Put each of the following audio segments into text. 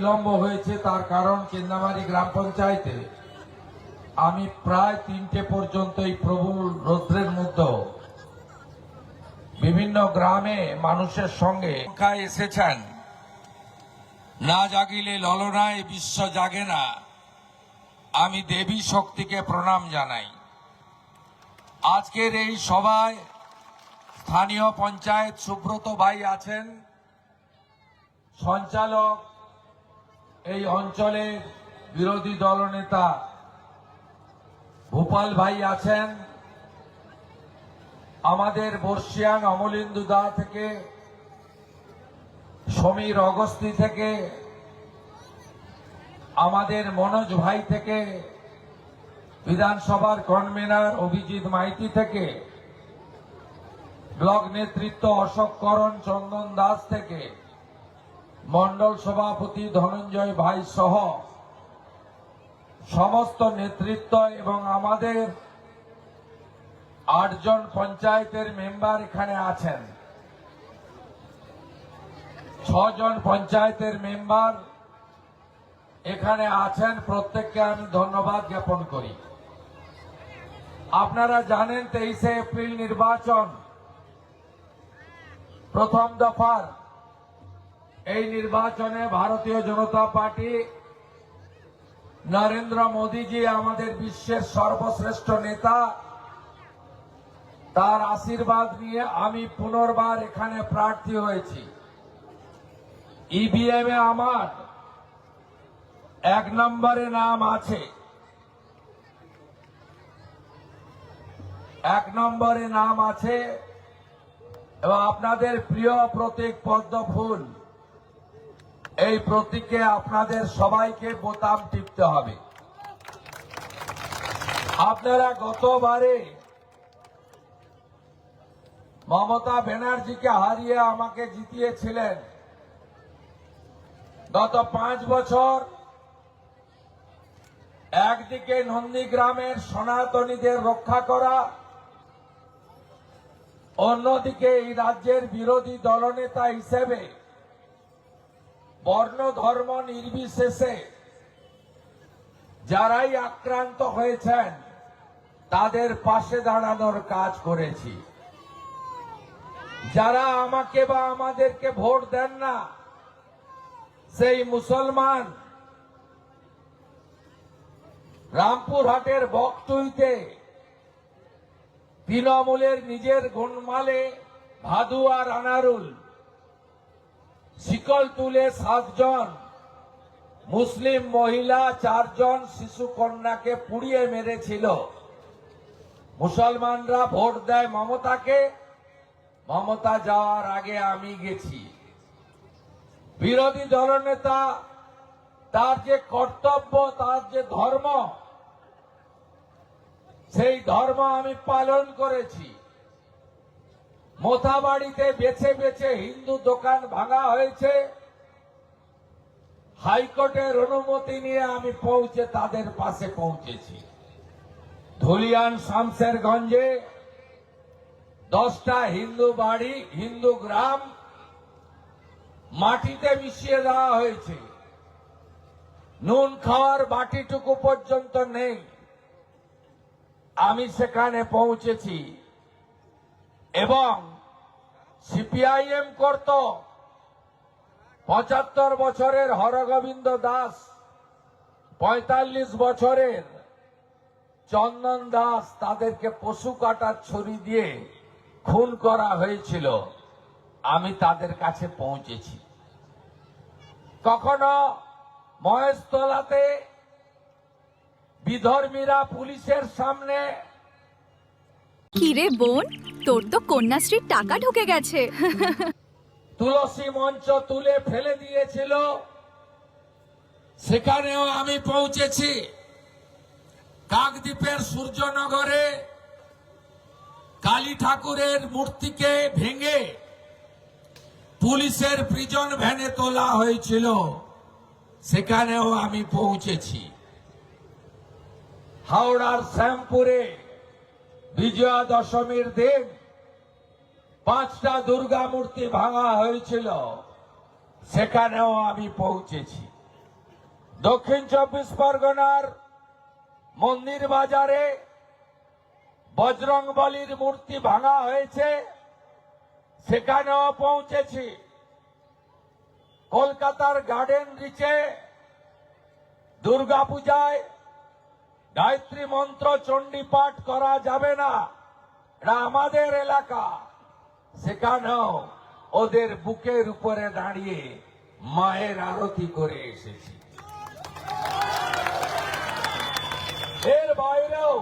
বিলম্ব হয়েছে তার কারণ কেন্দামারি গ্রাম পঞ্চায়েতে আমি প্রায় 3টে পর্যন্ত এই প্রবল রৌদ্রের মধ্যে বিভিন্ন গ্রামে মানুষের সঙ্গে এসেছেন। না জাগিলে ললনায় বিশ্ব জাগে না, আমি দেবী শক্তিকে প্রণাম জানাই। আজকের এই সভায় স্থানীয় পঞ্চায়েত সুব্রত ভাই আছেন, সঞ্চালক এই অঞ্চলের বিরোধী দলনেতা ভূপাল ভাই আছেন, আমাদের বর্ষিয়ান অমলেন্দু দা থেকে, সমীর অগস্তি থেকে, আমাদের মনোজ ভাই থেকে, বিধানসভার কনভেনার অভিজিৎ মাইতি থেকে, ব্লক নেতৃত্ব অশোক করণ চন্দন দাস থেকে, মন্ডল সভাপতি ধনঞ্জয় ভাই সহ সমস্ত নেতৃত্ব এবং আমাদের 8 জন পঞ্চায়েতের মেম্বার এখানে আছেন। 6 জন পঞ্চায়েতের মেম্বার এখানে আছেন, প্রত্যেককে আমি ধন্যবাদ জ্ঞাপন করি। আপনারা জানেন 23শে এপ্রিল নির্বাচন, প্রথম দফার এই নির্বাচনে ভারতীয় জনতা পার্টি নরেন্দ্র মোদীজি আমাদের বিশ্বের সর্বশ্রেষ্ঠ নেতা, তার আশীর্বাদ নিয়ে আমি পুনর্বার এখানে প্রার্থী হয়েছি। ইভিএম এ আমার 1 নম্বরে নাম আছে, 1 নম্বরে নাম আছে এবং আপনাদের প্রিয় প্রতীক পদ্ম ফুল, এই প্রতীকে আপনাদের সবাইকে বোতাম টিপতে হবে। আপনারা গতবারে মমতা ব্যানার্জিকে হারিয়ে আমাকে জিতিয়েছিলেন। গত 5 বছর একদিকে নন্দীগ্রামের সনাতনীদের রক্ষা করা, অন্যদিকে এই রাজ্যের বিরোধী দলনেতা হিসেবে বর্ণ ধর্ম নির্বিশেষে যারাই আক্রান্ত হয়েছেন তাদের পাশে দাঁড়ানোর কাজ করেছি। যারা আমাকে বা আমাদেরকে ভোট দেন না, সেই মুসলমান রামপুরহাটের বকটুইতে তৃণমূলের নিজের গোলমালে ভাদু আর আনারুল শিকল তুলে 7 জন মুসলিম মহিলা 4 জন শিশু কন্যাকে পুড়িয়ে মেরেছিল। মুসলমানরা ভোট দেয় মমতাকে, মমতা যাওয়ার আগে আমি গেছি। বিরোধী দলনেতা তার যে কর্তব্য, তার যে ধর্ম, সেই ধর্ম আমি পালন করেছি। মোথাবাড়িতে বেছে বেছে হিন্দু দোকান ভাঙা হয়েছে, হাইকোর্টের অনুমতি নিয়ে আমি পৌঁছে তাদের পাশে পৌঁছেছি। ধুলিয়ান শামশেরগঞ্জে 10টা হিন্দু বাড়ি, হিন্দু গ্রাম মাটিতে মিশিয়ে দেওয়া হয়েছে, নুন খাওয়ার বাটিটুকু পর্যন্ত নেই। আমি সেখানে পৌঁছেছি এবং সিপিআইএম করত 75 বছরের হরগোবিন্দ দাস, 45 বছরের চন্দন দাস, তাদেরকে পশু কাটার ছুরি দিয়ে খুন করা হয়েছিল। আমি তাদের কাছে পৌঁছেছি। কখনো মহেশতলাতে বিধর্মীরা পুলিশের সামনে, কিরে বোন, তোর তো কন্যাশ্রীর টাকা ঢুকে গেছে। তুলসী মঞ্চ তুলে ফেলে দিয়েছিল, সেখানেও আমি পৌঁছেছি। কাকদ্বীপের সূর্যনগরে কালী ঠাকুরের মূর্তিকে ভেঙে পুলিশের প্রিজন ভ্যানে তোলা হয়েছিল, সেখানেও আমি পৌঁছেছি। হাওড়ার শ্যামপুরে বিজয়া দশমীর দিন 5টা দুর্গা মূর্তি ভাঙা হয়েছিল, সেখানেও আমি পৌঁছেছি। দক্ষিণ 24 পরগনার মন্দির বাজারে বজরংবলীর মূর্তি ভাঙা হয়েছে, সেখানেও পৌঁছেছি। কলকাতার গার্ডেন রিচে দুর্গাপূজায় গায়ত্রী মন্ত্র চণ্ডী পাঠ করা যাবে না, এটা আমাদের এলাকা। সেখানেও ওদের বুকের উপরে দাঁড়িয়ে মায়ের আরতি করে এসেছি। এর বাইরেও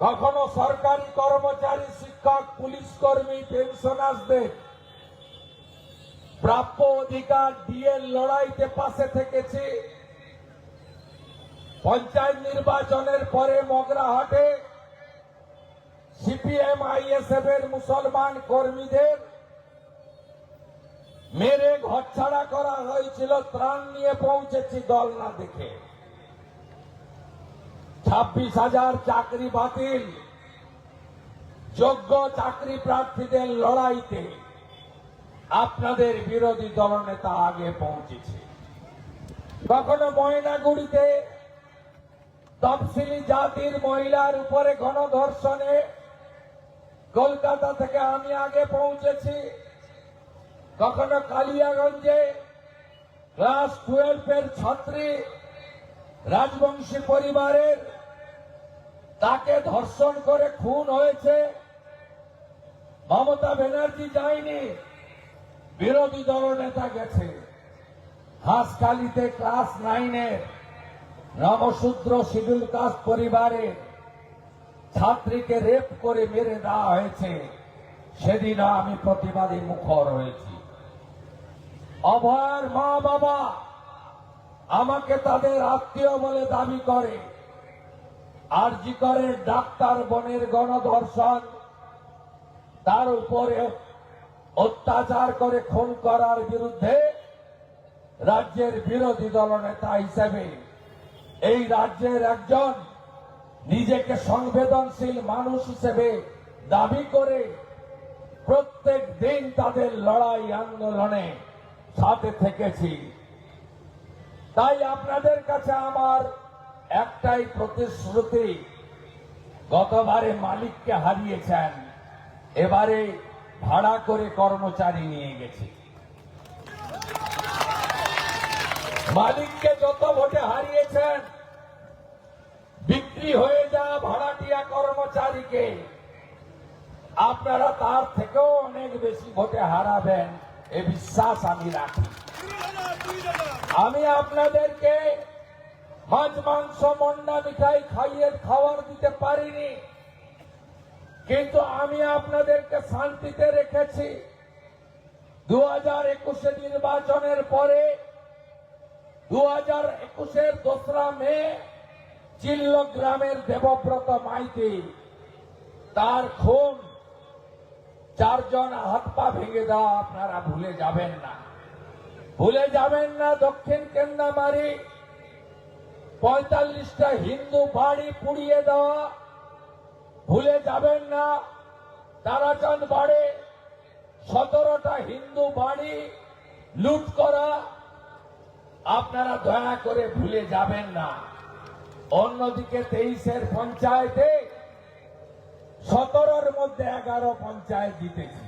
কখনো সরকারি কর্মচারী, শিক্ষক, পুলিশ কর্মী, পেনশনারদের প্রাপ্য অধিকার ডিএর লড়াইতে পাশে থেকেছি। পঞ্চায়েত নির্বাচনের পরে মগরাহাটে সিপিএম আইএসএফ এর মুসলমান কর্মীদের মেরে ঘরছাড়া করা হয়েছিল, ত্রাণ নিয়ে পৌঁছেছি দল না দেখে। 26,000 চাকরি বাতিল, যোগ্য চাকরি প্রার্থীদের লড়াইতে আপনাদের বিরোধী দলনেতা আগে পৌঁছেছে। কখনো ময়নাগুড়িতে তফসিলি জাতির মহিলার উপরে গণধর্ষণে কলকাতা থেকে আমি আগে পৌঁছেছি। কখনো কালিয়াগঞ্জে ক্লাস 12 এর ছাত্রী রাজবংশী পরিবারের, তাকে ধর্ষণ করে খুন হয়েছে, মমতা ব্যানার্জি যায়নি, বিরোধী দলনেতা গেছে। হাঁসখালিতে ক্লাস 9 এর নবশূদ্র শিডিউল কাস্ট পরিবারের ছাত্রীকে রেপ করে মেরে দেওয়া হয়েছে, সেদিনও আমি প্রতিবাদী মুখর হয়েছি। অভয়ের মা বাবা আমাকে তাদের আত্মীয় বলে দাবি করে। আরজি করে ডাক্তার বোনের গণধর্ষণ, তার উপরে অত্যাচার করে খুন করার বিরুদ্ধে রাজ্যের বিরোধী দলনেতা হিসেবে এই রাজ্যের একজন নিজেকে সংবেদনশীল মানুষ হিসেবে দাবি করে প্রত্যেক দিন তাদের লড়াই আন্দোলনে সাথে থেকেছি। তাই আপনাদের কাছে আমার একটাই প্রতিশ্রুতি, গতবারে মালিককে হারিয়েছেন, এবারে ভাড়া করে কর্মচারী নিয়ে গেছি। মালিককে যত ভোটে হারিয়েছেন, বিক্রি হয়ে যাওয়া ভাড়াটিয়া কর্মচারীকে আপনারা তার থেকেও অনেক বেশি ভোটে হারাবেন, এ বিশ্বাস আমি রাখি। আমি আপনাদেরকে মাছ, মাংস, মন্ডা, মিঠাই খাবার দিতে পারিনি, কিন্তু আমি আপনাদেরকে শান্তিতে রেখেছি। 2021 নির্বাচনের পরে 2021 2রা মে চিল্ল গ্রামের দেবব্রত মাইতি, তার খুন, 4 জন হাত পা ভেঙে দেওয়া আপনারা ভুলে যাবেন না, ভুলে যাবেন না। দক্ষিণ কেন্দামারি 45টা হিন্দু বাড়ি পুড়িয়ে দেওয়া ভুলে যাবেন না। তারাচাঁদ বাড়ে 17টা হিন্দু বাড়ি লুট করা আপনারা দয়া করে ভুলে যাবেন না। অন্যদিকে 23-এর পঞ্চায়েতে 17-র মধ্যে 11 পঞ্চায়েত জিতেছি,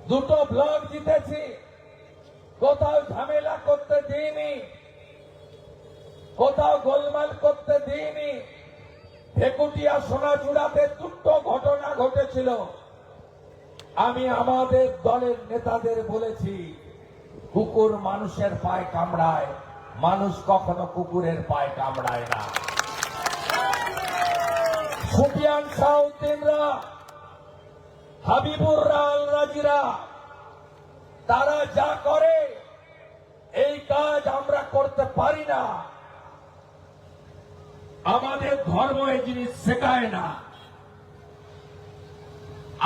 2টো ব্লক জিতেছি, কোথাও ঝামেলা করতে দিইনি, কোথাও গোলমাল করতে দিইনি। ভেকুটিয়া সোনাচূড়াতে 2টো ঘটনা ঘটেছিল। আমি আমাদের দলের নেতাদের বলেছি, কুকুর মানুষের পায়ে কামড়ায়, মানুষ কখনো কুকুরের পায়ে কামড়ায় না। সুফিয়ান শাহউদ্দিনরা, হাবিবুররা, আল রাজিরা, তারা যা করে এই কাজ আমরা করতে পারি না। আমাদের ধর্ম এই জিনিস শেখায় না।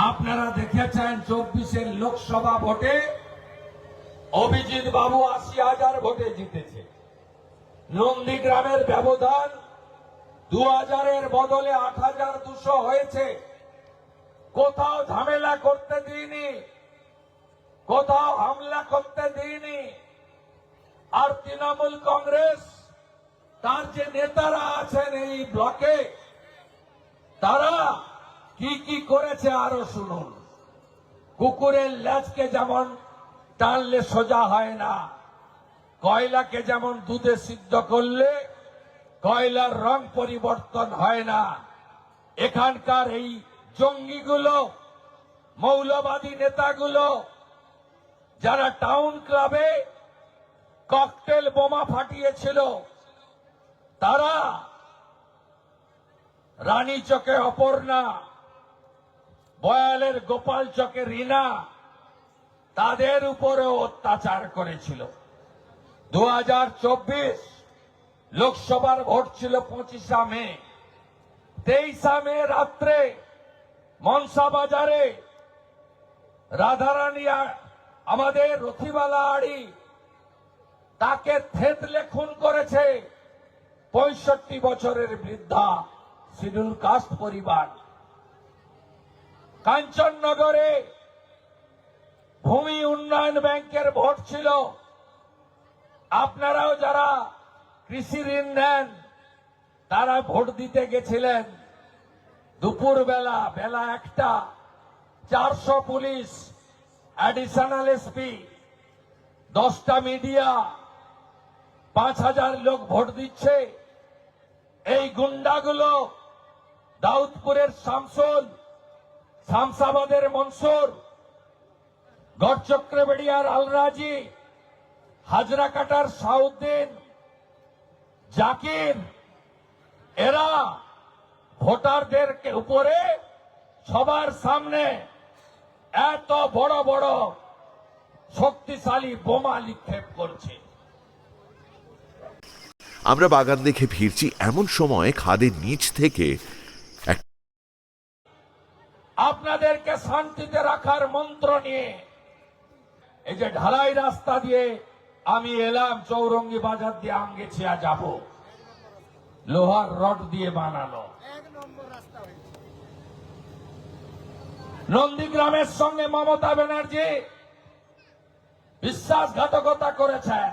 আপনারা দেখেছেন 24-এর লোকসভা ভোটে অভিজিৎ বাবু 80,000 ভোটে জিতেছে। নন্দীগ্রামের ব্যবধান 2000-এর বদলে 8,200 হয়েছে। কোথাও ঝামেলা করতে দিইনি, কোথাও হামলা করতে দিইনি। আর তৃণমূল কংগ্রেস তার যে নেতারা আছেন এই ব্লকে তারা কি কি করেছে আরো শুনুন। কুকুরের লেজকে যেমন টানলে সোজা হয় না, কয়লাকে যেমন দুধে সিদ্ধ করলে কয়লার রং পরিবর্তন হয় না, এখানকার এই জঙ্গিগুলো, মৌলবাদী নেতাগুলো যারা টাউন ক্লাবে ককটেল বোমা ফাটিয়েছিল, তারা রানী চকে অপর্ণা, বয়ালের গোপাল চকে রিনা, তাদের উপরেও অত্যাচার করেছিল। 2024 লোকসভার ভোট ছিল 25 মে। 23 মে রাত্রে মনসা বাজারে রাধারানী আমাদের রথিবালা আড়ি তাকে থেতলে খুন করেছে 65 বছরের বৃদ্ধা শিডিউল কাস্ট পরিবার। কাঞ্চননগরে ভূমি উন্নয়ন ব্যাংকের ভোট ছিল। আপনারাও যারা কৃষি ঋণ নেন তারা ভোট দিতে গেছিলেন। দুপুর বেলা 1টা 400 পুলিশ, অ্যাডিশনাল এসপি, 10টা মিডিয়া, 5000 লোক ভোট দিচ্ছে। এই গুন্ডাগুলো দাউদপুরের শামসুল, শামসাবাদের মনসুর, গড়চক্রবেড়িয়ার আলরাজি, হাজরাকাটার শাহউদ্দিন, জাকির, এরা ভোটারদের উপরে সবার সামনে এত বড় বড় শক্তিশালী বোমা নিক্ষেপ করছে। আমরা বাগান দেখে ফিরছি, এমন সময় খাদের নিচ থেকে আপনাদেরকে শান্তিতে রাখার মন্ত্র নিয়ে এই যে ঢালাই রাস্তা দিয়ে আমি এলাম, চৌরঙ্গি বাজার দিয়ে আমগেছিয়া যাব, লোহার রড দিয়ে বানানো। নন্দীগ্রামের সঙ্গে মমতা ব্যানার্জি বিশ্বাসঘাতকতা করেছেন।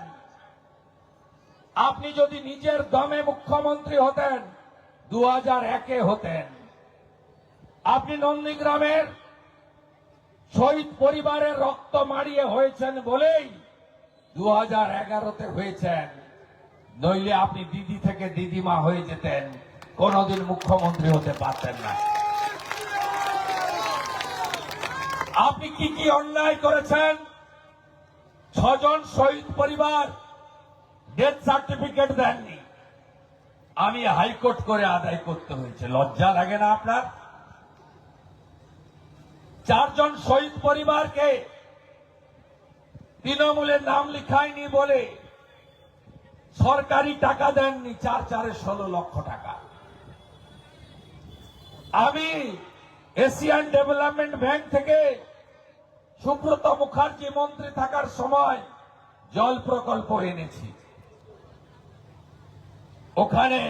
আপনি যদি নিজের দমে মুখ্যমন্ত্রী হতেন 2001-এ হতেন। আপনি নন্দীগ্রামের শহীদ পরিবারের রক্ত মারিয়ে হয়েছেন বলেই 2011-তে হয়েছেন, নইলে আপনি দিদি থেকে দিদিমা হয়ে যেতেন, কোনদিন মুখ্যমন্ত্রী হতে পারতেন না। আপনি কি কি অন্যায় করেছেন? 6 জন শহীদ পরিবার ডেথ সার্টিফিকেট দেননি, আমি হাইকোর্ট করে আদায় করতে হয়েছে। লজ্জা লাগে না আপনার? 4 জন শহীদ পরিবারকে তৃণমূলের নাম লিখায়নি বলে সরকারি টাকা দেননি, 4-4-16 লক্ষ টাকা। আমি এশিয়ান ডেভেলপমেন্ট ব্যাংক থেকে সুব্রত মুখার্জি মন্ত্রী থাকার সময় জল প্রকল্প এনেছি। ওখানে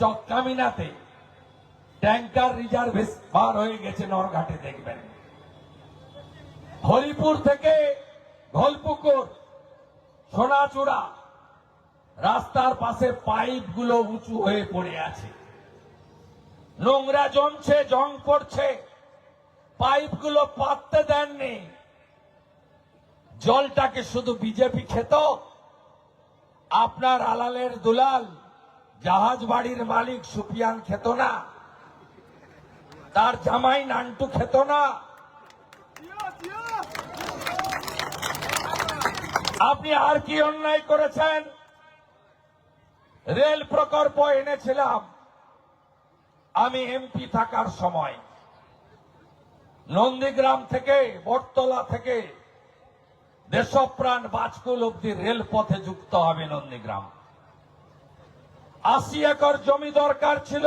চককামিনাতে ট্যাঙ্কার রিজার্ভেস বার হয়ে গেছে, নরঘাটে দেখবেন। হরিপুর থেকে ঘোলপুকুর, সোনাচূড়া রাস্তার পাশে পাইপগুলো উঁচু হয়ে পড়ে আছে, নোংরা জমছে, জং পড়ছে, পাইপগুলো পাততে দেননি। জলটাকে শুধু বিজেপি খেত, আপনার আলালের দুলাল জাহাজ বাড়ির মালিক সুপিয়ান খেত না, তার জামাই নান্টু খেত না। আপনি আর কি অন্যায় করেছেন? রেল প্রকল্প এনেছিলাম আমি এমপি থাকার সময়। নন্দীগ্রাম থেকে, বটতলা থেকে দেশপ্রাণ বাজকুল অব্দি রেলপথে যুক্ত হবে নন্দীগ্রাম। 80 একর জমি দরকার ছিল,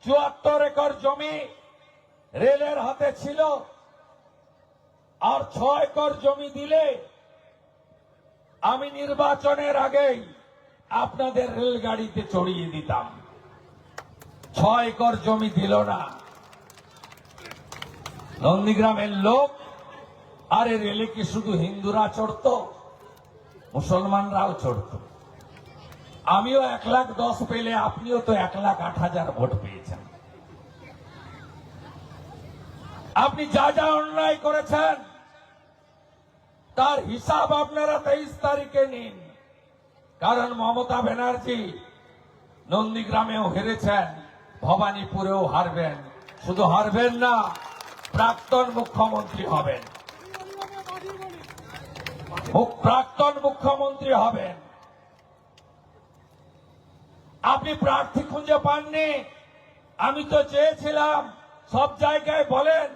74 একর জমি রেলের হাতে ছিল, আর 6 একর জমি দিলে আমি নির্বাচনের আগেই আপনাদের রেলগাড়িতে চড়িয়ে দিতাম। 6 একর জমি দিল না নন্দীগ্রামের লোক। আরে রেলে কি শুধু হিন্দুরা চড়ত? মুসলমানরাও চড়ত। আমিও 1,10,000 পেলে আপনিও তো 1,08,000 ভোট পেয়েছেন। আপনি যা যা অন্যায় করেছেন তার হিসাব আপনারা 23 তারিখে নিন। কারণ মমতা ব্যানার্জি নন্দীগ্রামেও হেরেছেন, ভবানীপুরেও হারবেন। শুধু হারবেন না, প্রাক্তন মুখ্যমন্ত্রী হবেন। প্রাক্তন মুখ্যমন্ত্রী হবেন। আপনি প্রার্থী খুঁজে পাননি। আমি তো চেয়েছিলাম সব জায়গায় বলেন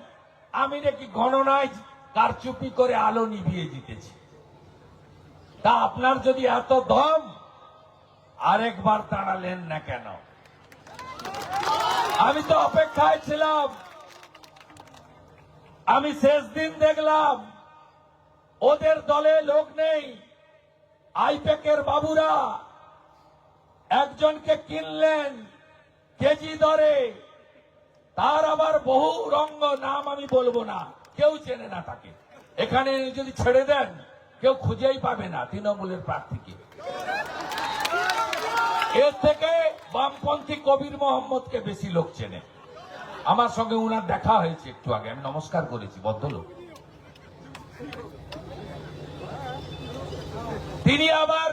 আমি নাকি গণনায় কারচুপি করে আলো নিভিয়ে জিতেছি। তা আপনার যদি এত দম, আরেকবার দাঁড়ালেন না কেন? আমি তো অপেক্ষায় ছিলাম। আমি শেষ দিন দেখলাম ওদের দলে লোক নেই। আইপ্যাকের বাবুরা একজনকে কিনলেন কেজি দরে, তার আবার বহু রঙ্গ, নাম আমি বলবো না, কেউ চেনে না তাকে। এখানে যদি ছেড়ে দেন কেউ খুঁজেই পাবে না তৃণমূলের প্রার্থীকে। এর থেকে বামপন্থী কবির মোহাম্মদকে বেশি লোক চেনে। আমার সঙ্গে উনার দেখা হয়েছে একটু আগে, আমি নমস্কার করেছি, ভদ্রলোক। তিনি আবার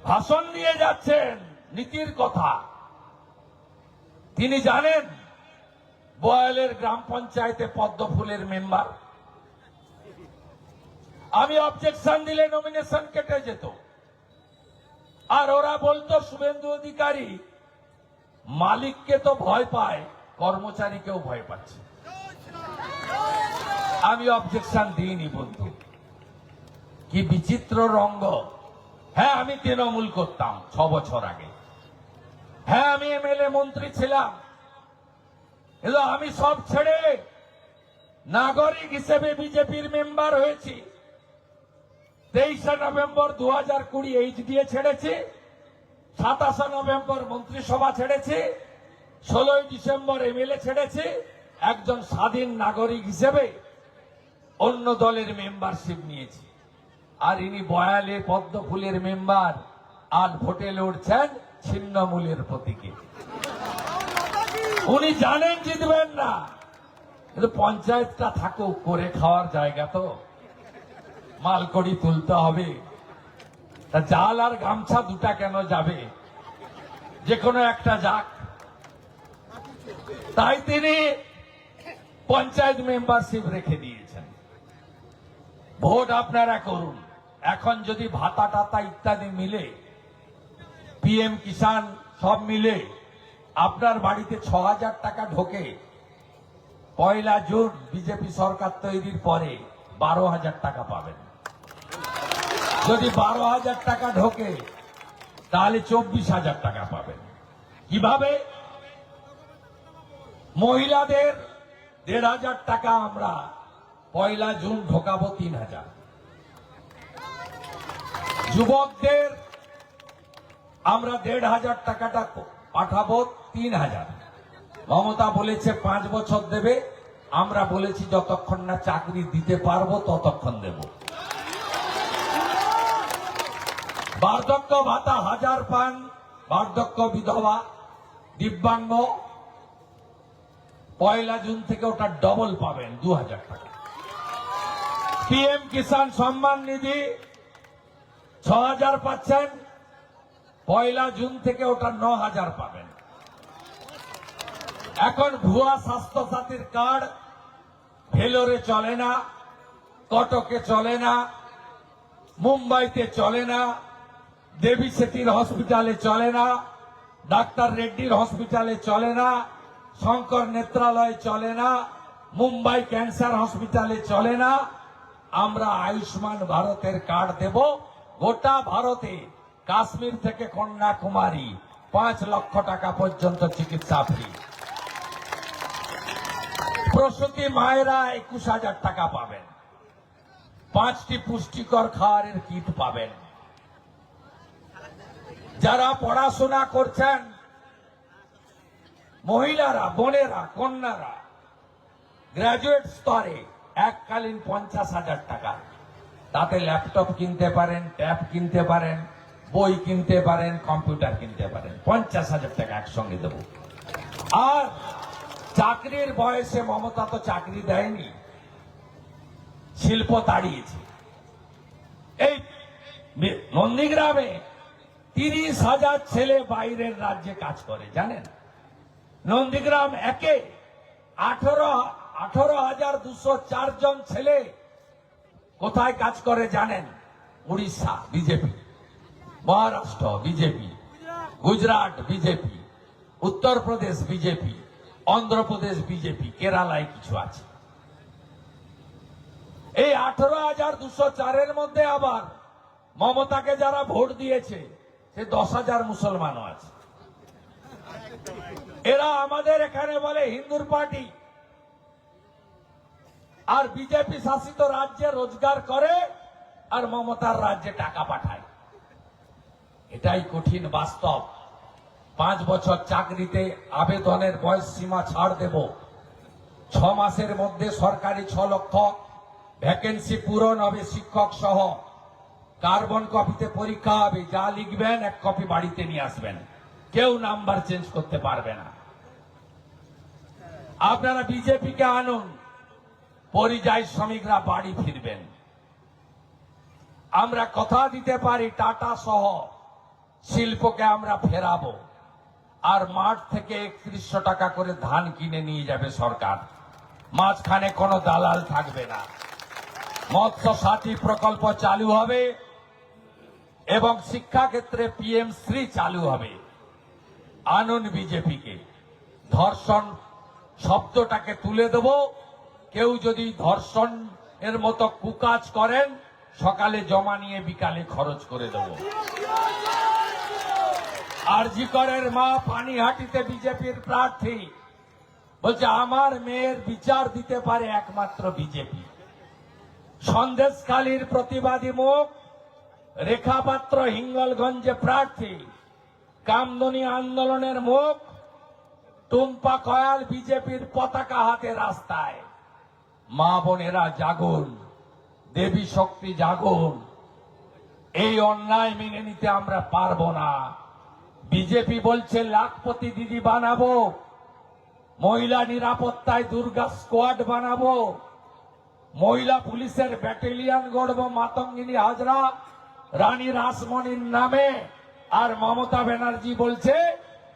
ভাষণ দিয়ে যাচ্ছেন নীতির কথা। তিনি জানেন বয়ালের গ্রাম পঞ্চায়েতে পদ্ম ফুলের মেম্বার। আমি অবজেকশন দিলে নমিনেশন কেটে যেত। আর ওরা বলতো শুভেন্দু অধিকারী মালিককে তো ভয় পায়, কর্মচারীকেও ভয় পাচ্ছে। আমি অবজেকশন দিইনি বন্ধু। কি বিচিত্র রঙ্গ। হ্যাঁ, আমি তৃণমূল করতাম 6 বছর আগে। হ্যাঁ, আমি এমএলএ মন্ত্রী ছিলাম। কিন্তু আমি সব ছেড়ে নাগরিক হিসেবে বিজেপির মেম্বার হয়েছি। 23শে নভেম্বর 2020 এইচডিএ ছেড়েছি, 27শে নভেম্বর মন্ত্রিসভা ছেড়েছি, 16ই ডিসেম্বর এমএলএ ছেড়েছি। একজন স্বাধীন নাগরিক হিসেবে অন্য দলের মেম্বারশিপ নিয়েছি। আর ইনি বয়ালে পদ্ম ফুলের মেম্বার, আর ভোটে লড়ছেন ছিন্নমূলের প্রতীকে। উনি জানেন জিতবেন না, কিন্তু পঞ্চায়েতটা থাকুক, করে খাওয়ার জায়গা তো, মালকড়ি তুলতে হবে। তা জাল আর গামছা দুটা কেন যাবে? যে কোনো একটা যাক। তাই তিনি পঞ্চায়েত মেম্বারশিপ রেখে দিয়েছেন। ভোট আপনারা করুন। এখন যদি ভাতা টাতা ইত্যাদি মিলে, পিএম কিষাণ সব মিলে আপনার বাড়িতে 6,000 টাকা ঢোকে, 1 জুন বিজেপি সরকার তৈরির পরে 12,000 টাকা পাবেন। যদি 12,000 টাকা ঢোকে তাহলে 24,000 টাকা পাবেন। কিভাবে? মহিলাদের 1,500 টাকা আমরা 1 জুন ঢোকাবো 3,000। যুবকদের আমরা 1,500 টাকাটা পাঠাবো 3,000। মমতা বলেছে 5 বছর দেবে, আমরা বলেছি যতক্ষণ না চাকরি দিতে পারবো ততক্ষণ দেব। বার্ধক্য ভাতা 1,000 পান, বার্ধক্য বিধবা দিব্যাঙ্গ 1 জুন থেকে ওটা ডবল পাবেন, 2,000 টাকা। পিএম কিষাণ সম্মান নিধি 6,000 পাচ্ছেন, 1 জুন থেকে ওটা 9,000 পাবেন। এখন ভুয়া স্বাস্থ্য সাথীর কার্ড ভেলোরে চলে না, কটকে চলে না, মুম্বাইতে চলে না, দেবী সেটির হসপিটালে চলে না, ডাক্তার রেড্ডির হসপিটালে চলে না, শঙ্কর নেত্রালয়ে চলে না, মুম্বাই ক্যান্সার হসপিটালে চলে না। আমরা আয়ুষ্মান ভারতের কার্ড দেব গোটা ভারতে, কাশ্মীর থেকে কন্যাকুমারী 5 লক্ষ টাকা পর্যন্ত চিকিৎসা ফ্রি। প্রসূতি মায়েরা 21,000 টাকা পাবেন, 5টি পুষ্টিকর খাবারের কিট পাবেন। যারা পড়াশোনা করছেন মহিলারা, বোনেরা, কন্যারা গ্রাজুয়েট স্তরে এককালীন 50,000 টাকা। তাতে ল্যাপটপ কিনতে পারেন, ট্যাব কিনতে পারেন, বই কিনতে পারেন, কম্পিউটার কিনতে পারেন। 50,000 টাকা একসঙ্গে দেবো। আর চাকরির বয়সে মমতা তো চাকরি দেয়নি, শিল্প তাড়িয়েছে। এই নন্দীগ্রামে 30,000 ছেলে বাইরের রাজ্যে কাজ করে, জানেন? নন্দীগ্রাম একে 18,204 জন ছেলে কোথায় কাজ করে জানেন? Orissa BJP, Maharashtra BJP, Gujarat BJP, Uttar Pradesh BJP, Andhra Pradesh BJP, কেরালায় কিছু আছে। এই 18,204-এর মধ্যে আবার মমতাকে যারা ভোট দিয়েছে সে 10,000 মুসলমানও আছে। এরা আমাদের এখানে বলে হিন্দুর পার্টি, আর বিজেপি শাসিত রাজ্যে রোজগার করে আর মমতার রাজ্যে টাকা পাঠায়। এটাই কঠিন বাস্তব। 5 বছর চাকরিতে আবেদনের বয়স সীমা ছাড় দেব। 6 মাসের মধ্যে সরকারি 6 লক্ষ ভ্যাকেন্সি পূরণ হবে, শিক্ষক সহ। কার্বন কপিতে পরীক্ষা হবে, যা লিখবেন 1 কপি বাড়িতে নিয়ে আসবেন, কেউ নাম্বার চেঞ্জ করতে পারবে না। আপনারা বিজেপিকে আনুন, পরিযায়ী শ্রমিকরা বাড়ি ফিরবেন। আমরা কথা দিতে পারি টাটা সহ শিল্পকে আমরা ফেরাবো, আর মাঠ থেকে 3100 টাকা করে ধান কিনে নিয়ে যাবে সরকার। মাঝখানে কোনো দালাল থাকবে না। মৎস্য সাথী প্রকল্প চালু হবে এবং শিক্ষা ক্ষেত্রে PM শ্রী চালু হবে। আনুন বিজেপিকে। ধর্ষণ শব্দটাকে তুলে দেব। কেউ যদি ধর্ষণ এর মতো কুকাজ করেন, সকালে জমা নিয়ে বিকালে খরচ করে দেব। আরজি করের মা পানিহাটিতে বিজেপির প্রার্থী বলছে আমার মেয়ের বিচার দিতে পারে একমাত্র বিজেপি। সন্দেশখালীর প্রতিবাদী মুখ রেখা পাত্র হিঙ্গলগঞ্জে প্রার্থী। কামদুনি আন্দোলনের মুখ টুম্পা কয়াল বিজেপির পতাকা হাতে রাস্তায়। মা বোনেরা জাগুন, দেবী শক্তি জাগুন। এই অন্যায় মেনে নিতে আমরা পারবো না। বিজেপি বলছে লাখপতি দিদি বানাবো, মহিলা নিরাপত্তায় দুর্গা স্কোয়াড বানাবো, মহিলা পুলিশের ব্যাটালিয়ন গড়ব মাতঙ্গিনী হাজরা রানী রাসমণির নামে। আর মমতা ব্যানার্জি বলছে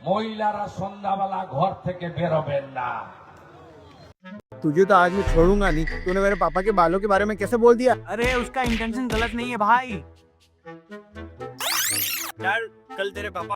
মহিলারা সন্ধ্যাবেলা ঘর থেকে বেরোবেন না। तुझे तो आज मैं छोड़ूंगा नहीं। तूने मेरे पापा के बालों के बारे में कैसे बोल दिया? अरे उसका इंटेंशन गलत नहीं है भाई। यार कल तेरे पापा